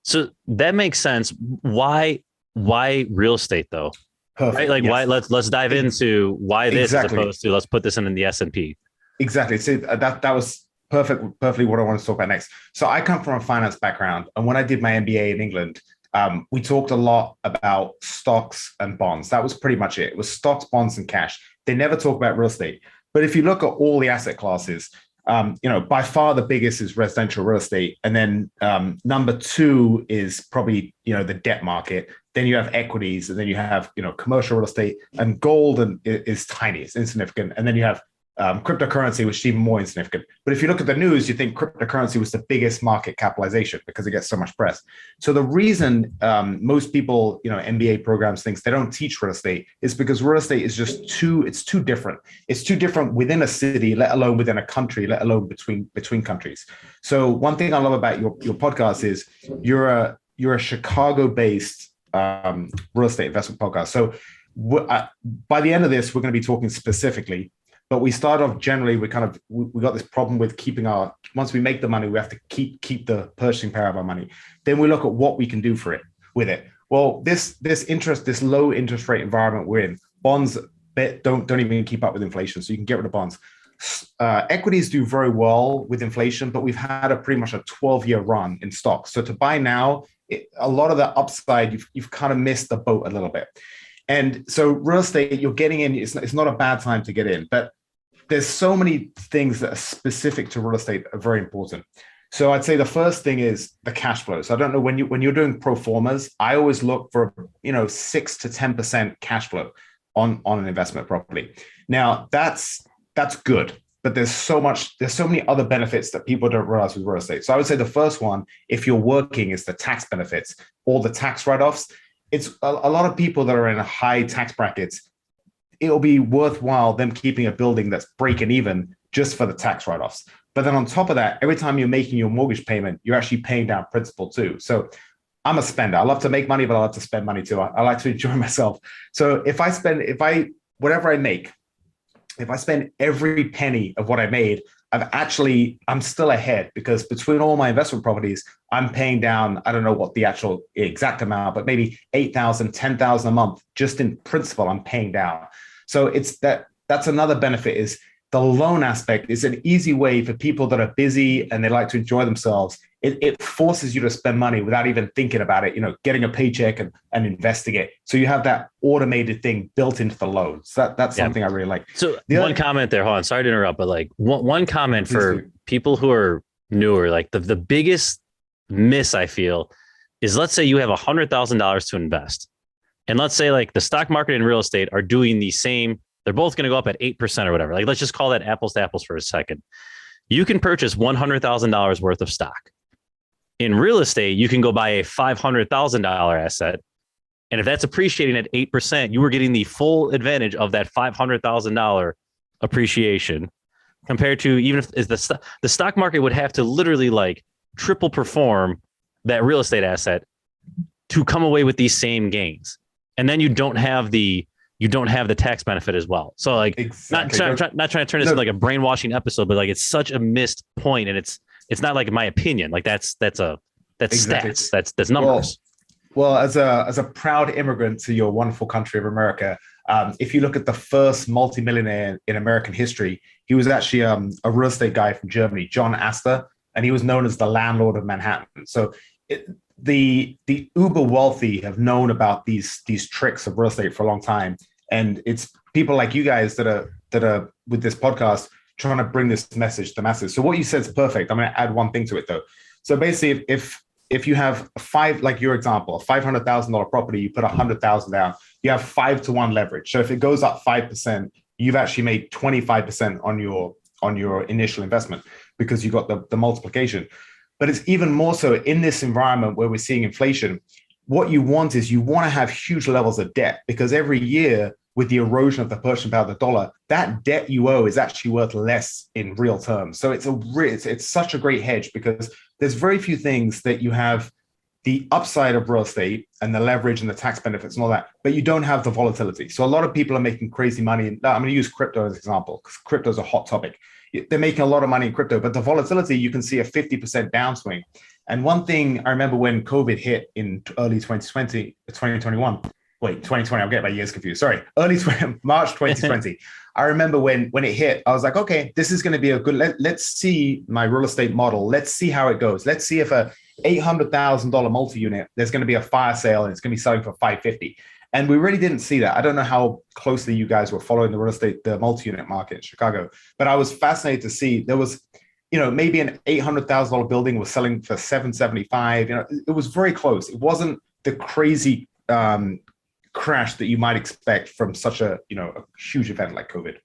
So that makes sense. Why real estate though? Perfect. Right? Like Yes. why let's dive into why this as Exactly. opposed to let's put this in the S&P. Exactly. So that was perfectly what I want to talk about next. So I come from a finance background, and when I did my MBA in England, we talked a lot about stocks and bonds. That was pretty much it. It was stocks, bonds, and cash. They never talk about real estate. But if you look at all the asset classes, by far the biggest is residential real estate, and then number two is probably the debt market. Then you have equities, and then you have commercial real estate, and gold is tiny, it's insignificant, and then you have cryptocurrency, which is even more insignificant. But if you look at the news, you think cryptocurrency was the biggest market capitalization because it gets so much press. So the reason most people, MBA programs thinks they don't teach real estate is because real estate is just it's too different. It's too different within a city, let alone within a country, let alone between countries. So one thing I love about your podcast is you're a Chicago-based real estate investment podcast. So by the end of this, we're going to be talking specifically. But we start off generally, we got this problem with once we make the money, we have to keep the purchasing power of our money. Then we look at what we can do with it. Well, this low interest rate environment we're in, bonds don't even keep up with inflation. So you can get rid of bonds. Equities do very well with inflation, but we've had pretty much a 12-year run in stocks. So to buy now, a lot of the upside, you've kind of missed the boat a little bit. And so real estate, you're getting in, it's not a bad time to get in, but there's so many things that are specific to real estate are very important. So I'd say the first thing is the cash flow. So I don't know, when you're doing pro formas, I always look for 6 to 10% cash flow on an investment property. Now that's good, but there's so many other benefits that people don't realize with real estate. So I would say the first one, if you're working, is the tax benefits or the tax write-offs. It's a lot of people that are in high tax brackets. It'll be worthwhile them keeping a building that's breaking even just for the tax write-offs. But then on top of that, every time you're making your mortgage payment, you're actually paying down principal too. So I'm a spender. I love to make money, but I love to spend money too. I like to enjoy myself. So whatever I make, if I spend every penny of what I made, I'm still ahead, because between all my investment properties, I'm paying down, I don't know what the actual exact amount, but maybe 8,000, 10,000 a month, just in principal I'm paying down. So that's another benefit, is the loan aspect is an easy way for people that are busy and they like to enjoy themselves. It forces you to spend money without even thinking about it, getting a paycheck and investing it. So you have that automated thing built into the loan. So that's something I really like. So one comment there, hold on, sorry to interrupt, but like one comment for people who are newer, like the biggest miss I feel is, let's say you have $100,000 to invest. And let's say like the stock market and real estate are doing the same. They're both going to go up at 8% or whatever. Like, let's just call that apples to apples for a second. You can purchase $100,000 worth of stock. In real estate, you can go buy a $500,000 asset. And if that's appreciating at 8%, you were getting the full advantage of that $500,000 appreciation, compared to, even if the stock market would have to literally like triple perform that real estate asset to come away with these same gains. And then you don't have the tax benefit as well. So like, exactly. not trying to turn this into like a brainwashing episode, but like, it's such a missed point, and it's not like my opinion. Like that's exactly. Stats. That's numbers. Well, as a proud immigrant to your wonderful country of America, if you look at the first multimillionaire in American history, he was actually a real estate guy from Germany, John Astor, and he was known as the landlord of Manhattan. So the uber wealthy have known about these tricks of real estate for a long time, and it's people like you guys that are with this podcast trying to bring this message to the masses. So what you said is perfect. I'm going to add one thing to it though. So basically, if you have like your example, a $500,000 property, you put 100,000 down, you have 5-to-1 leverage. So if it goes up 5%, you've actually made 25% on your initial investment, because you got the multiplication. But it's even more so in this environment where we're seeing inflation. What you want to have huge levels of debt, because every year with the erosion of the purchasing power of the dollar, that debt you owe is actually worth less in real terms. So it's such a great hedge, because there's very few things that you have the upside of real estate and the leverage and the tax benefits and all that, but you don't have the volatility. So a lot of people are making crazy money. I'm going to use crypto as an example, because crypto is a hot topic. They're making a lot of money in crypto, but the volatility, you can see a 50% downswing. And one thing I remember when COVID hit in early 2021, wait, 2020, I'm getting my years confused. Sorry, March 2020. I remember when it hit, I was like, okay, this is going to be a good, let's see my real estate model. Let's see how it goes. Let's see if a $800,000 multi-unit, there's going to be a fire sale and it's going to be selling for 550. And we really didn't see that. I don't know how closely you guys were following the real estate, the multi-unit market in Chicago, but I was fascinated to see there was, maybe an $800,000 building was selling for 775. It was very close. It wasn't the crazy crash that you might expect from such a huge event like COVID.